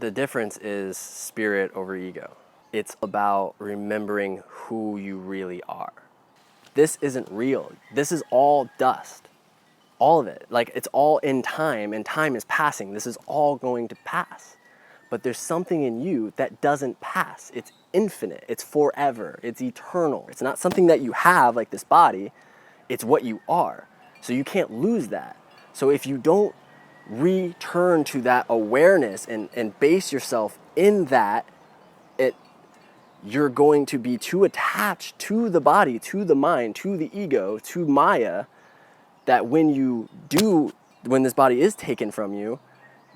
The difference is spirit over ego. It's about remembering who you really are. This isn't real. This is all dust. All of it. Like, it's all in time, and time is passing. This is all going to pass. But there's something in you that doesn't pass. It's infinite. It's forever. It's eternal. It's not something that you have, like this body. It's what you are. So you can't lose that. So if you don't return to that awareness and base yourself in that, you're going to be too attached to the body, to the mind, to the ego, to Maya, that when this body is taken from you,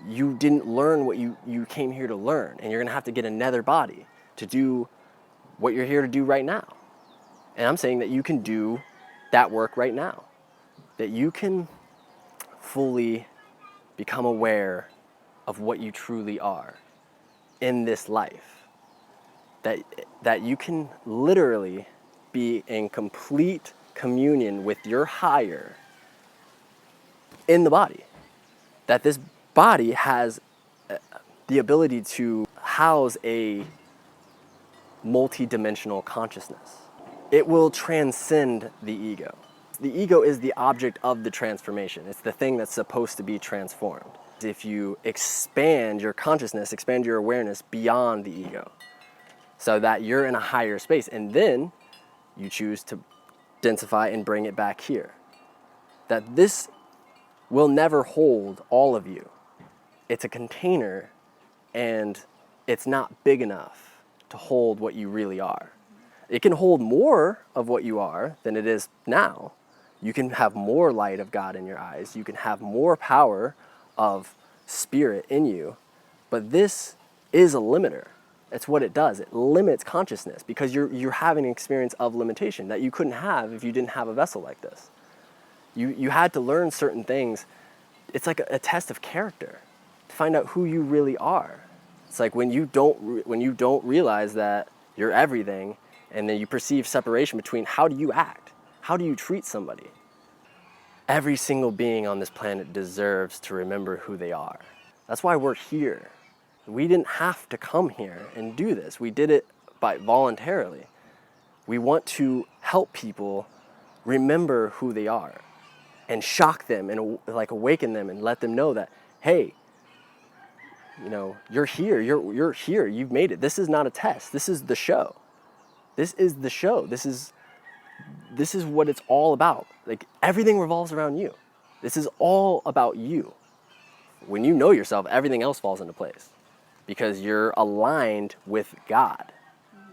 you didn't learn what you came here to learn. And you're going to have to get another body to do what you're here to do right now. And I'm saying that you can do that work right now. That you can fully become aware of what you truly are in this life. That you can literally be in complete communion with your higher in the body. That this body has the ability to house a multi-dimensional consciousness. It will transcend the ego. The ego is the object of the transformation. It's the thing that's supposed to be transformed. If you expand your consciousness, expand your awareness beyond the ego, so that you're in a higher space, and then you choose to densify and bring it back here. That this will never hold all of you. It's a container, and it's not big enough to hold what you really are. It can hold more of what you are than it is now. You can have more light of God in your eyes. You can have more power of spirit in you. But this is a limiter. It's what it does. It limits consciousness because you're having an experience of limitation that you couldn't have if you didn't have a vessel like this. You had to learn certain things. It's like a test of character to find out who you really are. It's like when you don't realize that you're everything, and then you perceive separation between how do you act, how do you treat somebody. Every single being on this planet deserves to remember who they are. That's why we're here. We didn't have to come here and do this. We did it voluntarily. We want to help people remember who they are and shock them and like awaken them and let them know that, hey, you're here. You're here. You've made it. This is not a test. This is the show. This is the show. This is what it's all about. Like, everything revolves around you. This is all about you. When you know yourself, everything else falls into place because you're aligned with God.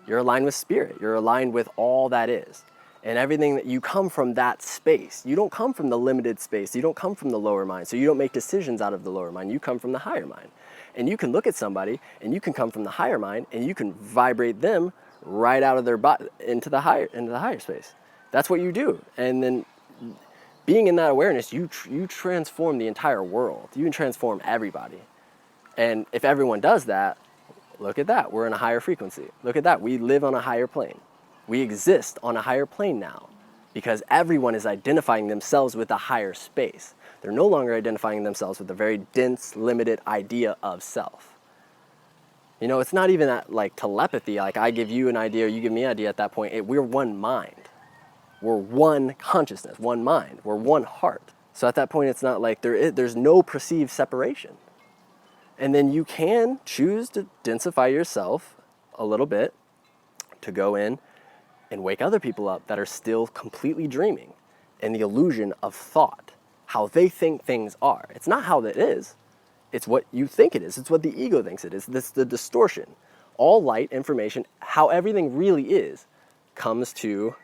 You're aligned with spirit. You're aligned with all that is. And everything that you come from that space. You don't come from the limited space. You don't come from the lower mind. So you don't make decisions out of the lower mind. You come from the higher mind. And you can look at somebody and you can come from the higher mind and you can vibrate them right out of their body into the higher space. That's what you do. And then being in that awareness, you transform the entire world. You can transform everybody. And if everyone does that, look at that. We're in a higher frequency. Look at that. We live on a higher plane. We exist on a higher plane now because everyone is identifying themselves with a higher space. They're no longer identifying themselves with a very dense, limited idea of self. It's not even that like telepathy, like I give you an idea, or you give me an idea at that point. We're one mind. We're one consciousness, one mind. We're one heart. So at that point, it's not like there's no perceived separation. And then you can choose to densify yourself a little bit to go in and wake other people up that are still completely dreaming in the illusion of thought, how they think things are. It's not how that is. It's what you think it is. It's what the ego thinks it is. That's the distortion. All light, information, how everything really is, comes to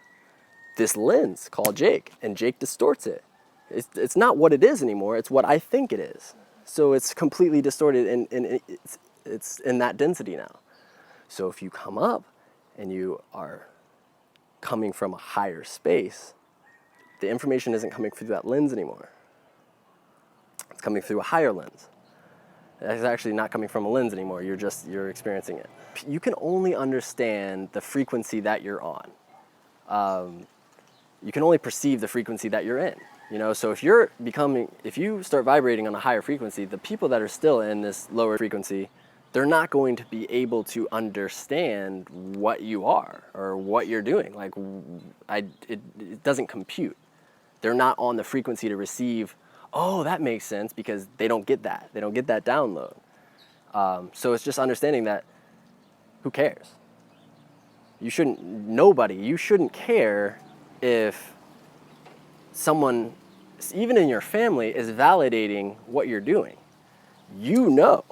this lens called Jake, and Jake distorts it. It's not what it is anymore. It's what I think it is. So it's completely distorted, and it's in that density now. So if you come up and you are coming from a higher space, the information isn't coming through that lens anymore. It's coming through a higher lens. It's actually not coming from a lens anymore. You're experiencing it. You can only understand the frequency that you're on. You can only perceive the frequency that you're in. So if you start vibrating on a higher frequency, the people that are still in this lower frequency, they're not going to be able to understand what you are or what you're doing. Like, it doesn't compute. They're not on the frequency to receive, oh, that makes sense, because they don't get that. They don't get that download. So it's just understanding that, who cares? You shouldn't care if someone, even in your family, is validating what you're doing. You know.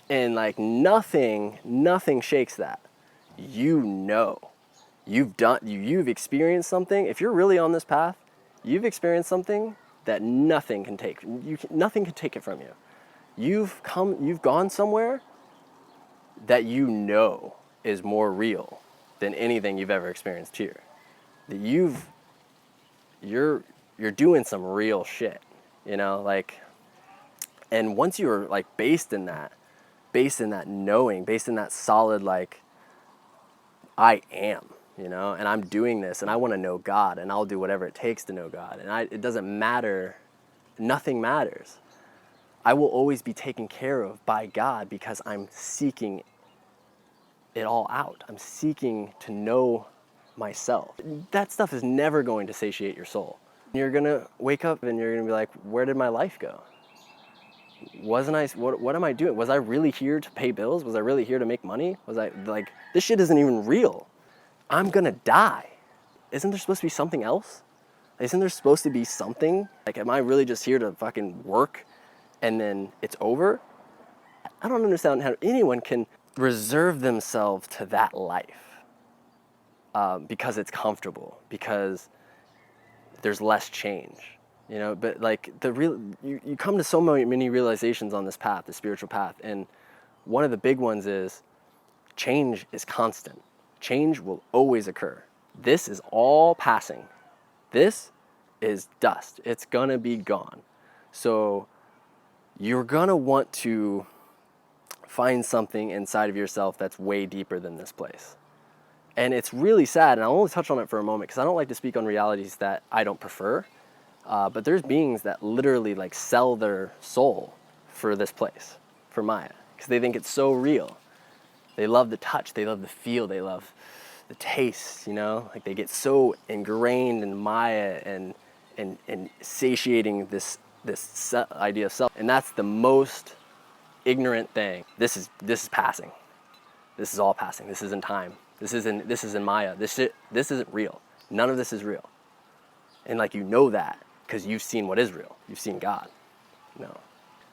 And like nothing shakes that. You know. You've experienced something. If you're really on this path, you've experienced something that nothing can take. Nothing can take it from you. You've gone somewhere that you know is more real than anything you've ever experienced here. That you're doing some real shit, like, and once you're like based in that knowing, based in that solid, like, I am, and I'm doing this, and I want to know God, and I'll do whatever it takes to know God, and it doesn't matter, nothing matters. I will always be taken care of by God because I'm seeking it all out. I'm seeking to know myself. That stuff is never going to satiate your soul. You're gonna wake up and you're gonna be like, where did my life go? What am I doing? Was I really here to pay bills? Was I really here to make money? Was I, like, this shit isn't even real. I'm gonna die. Isn't there supposed to be something else? Isn't there supposed to be something? Like, am I really just here to fucking work and then it's over? I don't understand how anyone can reserve themselves to that life because it's comfortable, because there's less change. But like you come to so many realizations on this path, the spiritual path, and one of the big ones is change is constant. Change will always occur. This is all passing. This is dust. It's gonna be gone. So you're gonna want to find something inside of yourself that's way deeper than this place. And it's really sad, and I'll only touch on it for a moment because I don't like to speak on realities that I don't prefer. But there's beings that literally like sell their soul for this place, for Maya, because they think it's so real. They love the touch, they love the feel, they love the taste, like they get so ingrained in Maya and satiating this idea of self. And that's the most ignorant thing. This is passing. This is all passing. This isn't time. This isn't Maya. This isn't real. None of this is real. And like, that because you've seen what is real. You've seen God.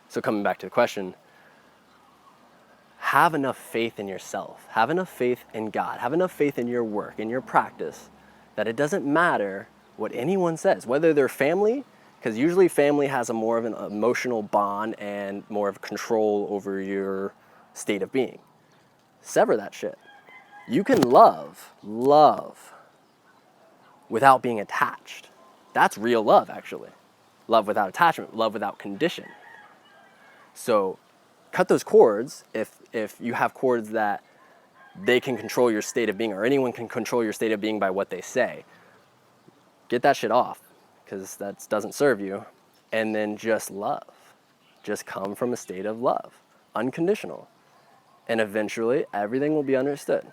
So coming back to the question, have enough faith in yourself. Have enough faith in God. Have enough faith in your work, in your practice, that it doesn't matter what anyone says, whether they're family, because usually family has a more of an emotional bond and more of control over your state of being. Sever that shit. You can love without being attached. That's real love, actually. Love without attachment, love without condition. So cut those cords if you have cords that they can control your state of being, or anyone can control your state of being by what they say. Get that shit off, because that doesn't serve you. And then just love. Just come from a state of love, unconditional. And eventually everything will be understood.